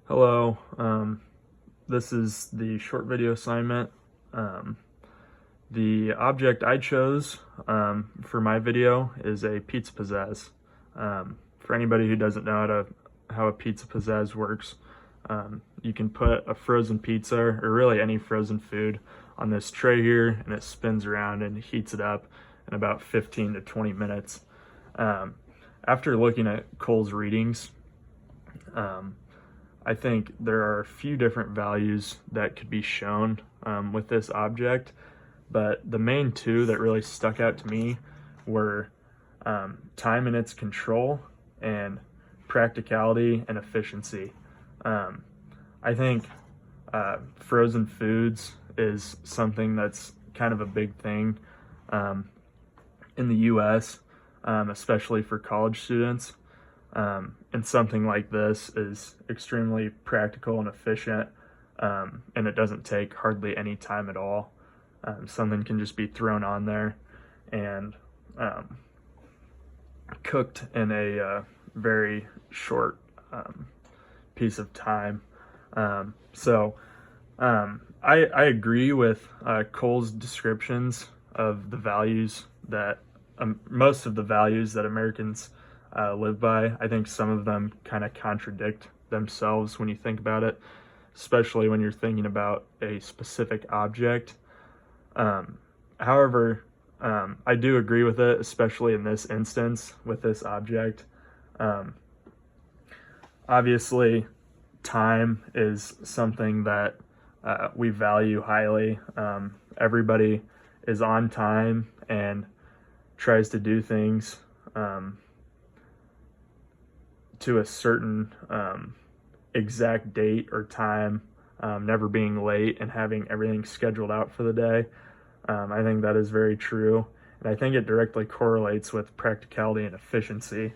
Hello, this is the short video assignment. Um, the object I chose for my video is a pizza pizzazz. For anybody who doesn't know how a pizza pizzazz works, you can put a frozen pizza, or really any frozen food, on this tray here, and it spins around and heats it up in about 15 to 20 minutes. Um, After looking at Cole's readings, um, I think there are a few different values that could be shown with this object, but the main two that really stuck out to me were time and its control and practicality and efficiency. Um, I think frozen foods is something that's kind of a big thing um, in the US, especially for college students. And something like this is extremely practical and efficient, and it doesn't take hardly any time at all. Something can just be thrown on there and cooked in a very short piece of time. I agree with Cole's descriptions of the values that most of the values that Americans live by. I think some of them kind of contradict themselves when you think about it, especially when you're thinking about a specific object. However, I do agree with it, especially in this instance with this object. Um, Obviously, time is something that we value highly. Everybody is on time and tries to do things to a certain exact date or time, never being late and having everything scheduled out for the day. I think that is very true, and I think it directly correlates with practicality and efficiency.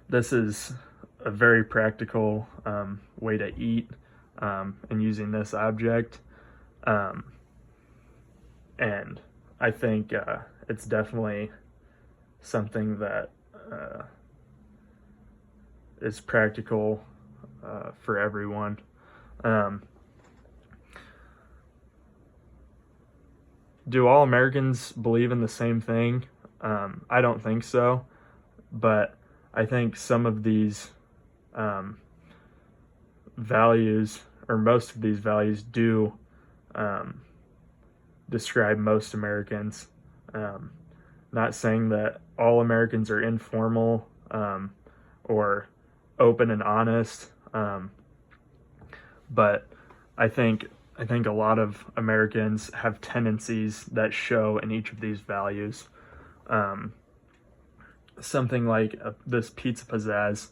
This is a very practical way to eat and using this object. And I think it's definitely something that is practical for everyone. Do all Americans believe in the same thing? I don't think so, but I think some of these values, or most of these values, do describe most Americans. Not saying that all Americans are informal or open and honest, but I think a lot of Americans have tendencies that show in each of these values. Something like this pizza pizzazz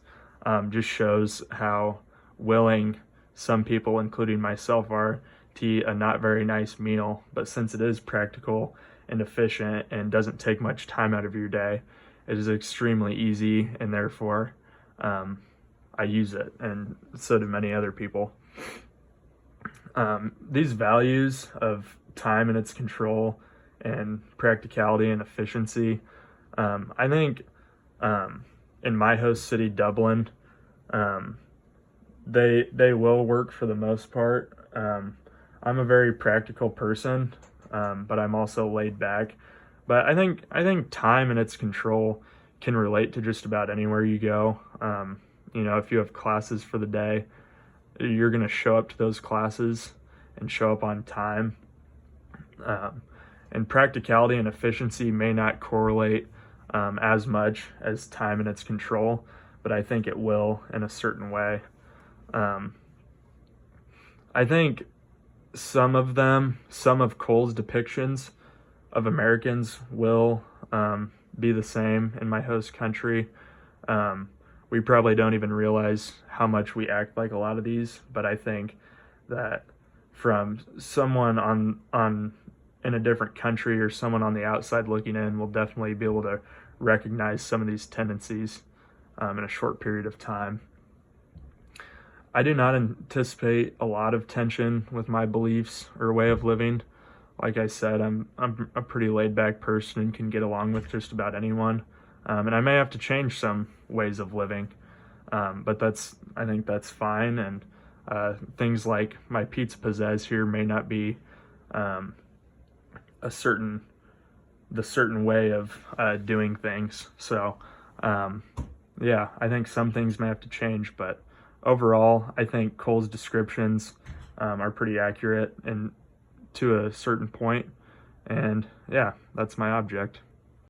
just shows how willing some people, including myself, are to eat a not very nice meal, but since it is practical and efficient and doesn't take much time out of your day, it is extremely easy, and therefore I use it, and so do many other people. These values of time and its control and practicality and efficiency, I think in my host city, Dublin, they will work for the most part. I'm a very practical person, but I'm also laid back. But I think time and its control can relate to just about anywhere you go. If you have classes for the day, you're going to show up to those classes and show up on time. And practicality and efficiency may not correlate as much as time and its control, but I think it will in a certain way. I think some of Cole's depictions of Americans will be the same in my host country. We probably don't even realize how much we act like a lot of these, but I think that from someone in a different country or someone on the outside looking in will definitely be able to recognize some of these tendencies in a short period of time. I do not anticipate a lot of tension with my beliefs or way of living. Like I said, I'm a pretty laid back person and can get along with just about anyone. And I may have to change some ways of living. But I think that's fine. And things like my pizza pizzazz here may not be the certain way of doing things. So yeah, I think some things may have to change, but overall, I think Cole's descriptions are pretty accurate and to a certain point. And yeah, that's my object.